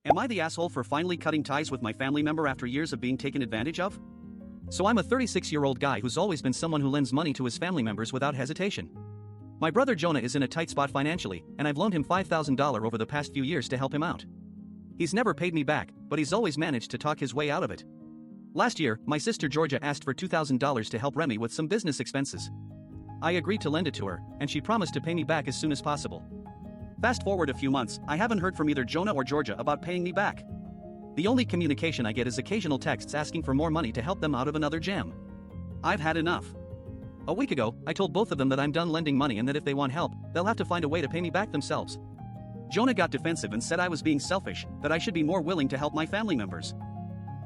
Am I the asshole for finally cutting ties with my family member after years of being taken advantage of? So I'm a 36-year-old guy who's always been someone who lends money to his family members without hesitation. My brother Jonah is in a tight spot financially, and I've loaned him $5,000 over the past few years to help him out. He's never paid me back, but he's always managed to talk his way out of it. Last year, my sister Georgia asked for $2,000 to help Remy with some business expenses. I agreed to lend it to her, and she promised to pay me back as soon as possible. Fast forward a few months, I haven't heard from either Jonah or Georgia about paying me back. The only communication I get is occasional texts asking for more money to help them out of another jam. I've had enough. A week ago, I told both of them that I'm done lending money and that if they want help, they'll have to find a way to pay me back themselves. Jonah got defensive and said I was being selfish, that I should be more willing to help my family members.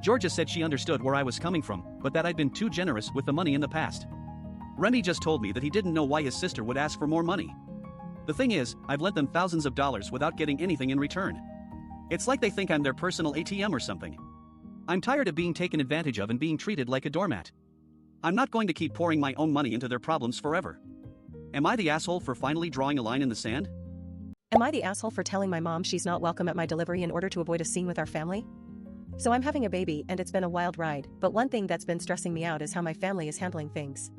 Georgia said she understood where I was coming from, but that I'd been too generous with the money in the past. Remy just told me that he didn't know why his sister would ask for more money. The thing is, I've lent them thousands of dollars without getting anything in return. It's like they think I'm their personal ATM or something. I'm tired of being taken advantage of and being treated like a doormat. I'm not going to keep pouring my own money into their problems forever. Am I the asshole for finally drawing a line in the sand? Am I the asshole for telling my mom she's not welcome at my delivery in order to avoid a scene with our family? So I'm having a baby and it's been a wild ride, but one thing that's been stressing me out is how my family is handling things.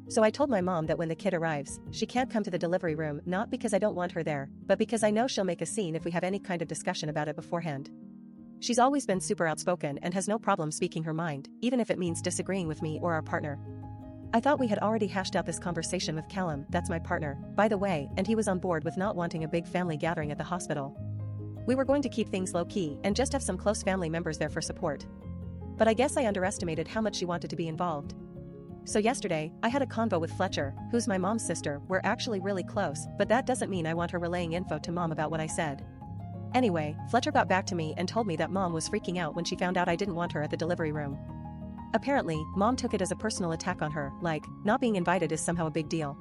So I told my mom that when the kid arrives, she can't come to the delivery room, not because I don't want her there, but because I know she'll make a scene if we have any kind of discussion about it beforehand. She's always been super outspoken and has no problem speaking her mind, even if it means disagreeing with me or our partner. I thought we had already hashed out this conversation with Callum, that's my partner, by the way, and he was on board with not wanting a big family gathering at the hospital. We were going to keep things low-key and just have some close family members there for support. But I guess I underestimated how much she wanted to be involved. So yesterday, I had a convo with Fletcher, who's my mom's sister. We're actually really close, but that doesn't mean I want her relaying info to mom about what I said. Anyway, Fletcher got back to me and told me that mom was freaking out when she found out I didn't want her at the delivery room. Apparently, mom took it as a personal attack on her, like, not being invited is somehow a big deal.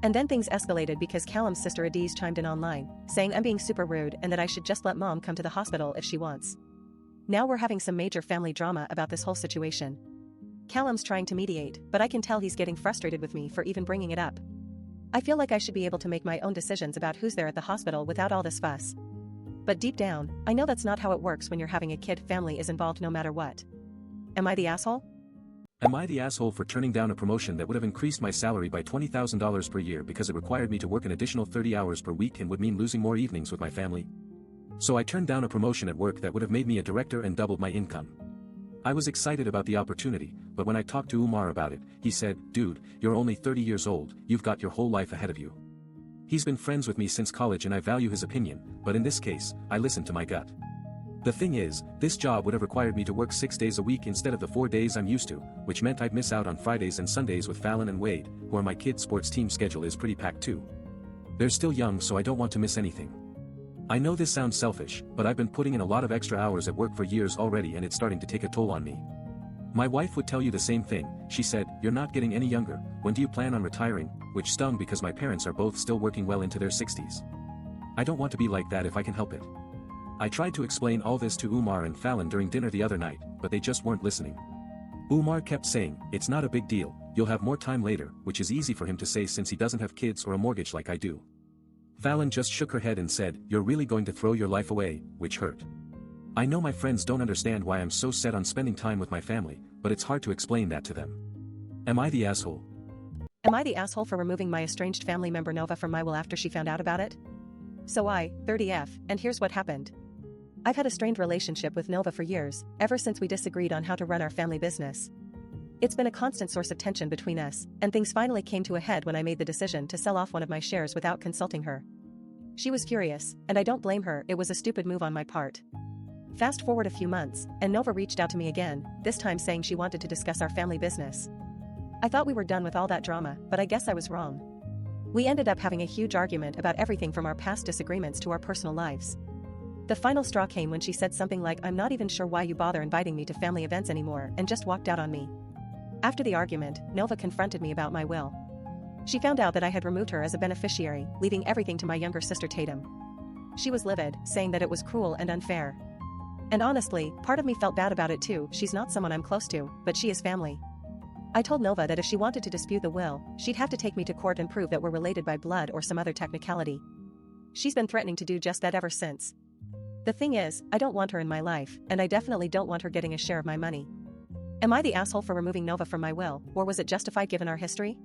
And then things escalated because Callum's sister Adiz chimed in online, saying I'm being super rude and that I should just let mom come to the hospital if she wants. Now we're having some major family drama about this whole situation. Callum's trying to mediate, but I can tell he's getting frustrated with me for even bringing it up. I feel like I should be able to make my own decisions about who's there at the hospital without all this fuss. But deep down, I know that's not how it works when you're having a kid. Family is involved no matter what. Am I the asshole? Am I the asshole for turning down a promotion that would have increased my salary by $20,000 per year because it required me to work an additional 30 hours per week and would mean losing more evenings with my family? So I turned down a promotion at work that would have made me a director and doubled my income. I was excited about the opportunity, but when I talked to Umar about it, he said, "Dude, you're only 30 years old, you've got your whole life ahead of you." He's been friends with me since college and I value his opinion, but in this case, I listened to my gut. The thing is, this job would have required me to work 6 days a week instead of the 4 days I'm used to, which meant I'd miss out on Fridays and Sundays with Fallon and Wade, where my kids' sports team schedule is pretty packed too. They're still young, so I don't want to miss anything. I know this sounds selfish, but I've been putting in a lot of extra hours at work for years already and it's starting to take a toll on me. My wife would tell you the same thing. She said, "You're not getting any younger, when do you plan on retiring?" Which stung because my parents are both still working well into their 60s. I don't want to be like that if I can help it. I tried to explain all this to Umar and Fallon during dinner the other night, but they just weren't listening. Umar kept saying, "It's not a big deal, you'll have more time later," which is easy for him to say since he doesn't have kids or a mortgage like I do. Fallon just shook her head and said, "You're really going to throw your life away," which hurt. I know my friends don't understand why I'm so set on spending time with my family, but it's hard to explain that to them. Am I the asshole? Am I the asshole for removing my estranged family member Nova from my will after she found out about it? So I, 30F, and here's what happened. I've had a strained relationship with Nova for years, ever since we disagreed on how to run our family business. It's been a constant source of tension between us, and things finally came to a head when I made the decision to sell off one of my shares without consulting her. She was furious, and I don't blame her. It was a stupid move on my part. Fast forward a few months, and Nova reached out to me again, this time saying she wanted to discuss our family business. I thought we were done with all that drama, but I guess I was wrong. We ended up having a huge argument about everything from our past disagreements to our personal lives. The final straw came when she said something like, "I'm not even sure why you bother inviting me to family events anymore," and just walked out on me. After the argument, Nova confronted me about my will. She found out that I had removed her as a beneficiary, leaving everything to my younger sister Tatum. She was livid, saying that it was cruel and unfair. And honestly, part of me felt bad about it too. She's not someone I'm close to, but she is family. I told Nova that if she wanted to dispute the will, she'd have to take me to court and prove that we're related by blood or some other technicality. She's been threatening to do just that ever since. The thing is, I don't want her in my life, and I definitely don't want her getting a share of my money. Am I the asshole for removing Nova from my will, or was it justified given our history?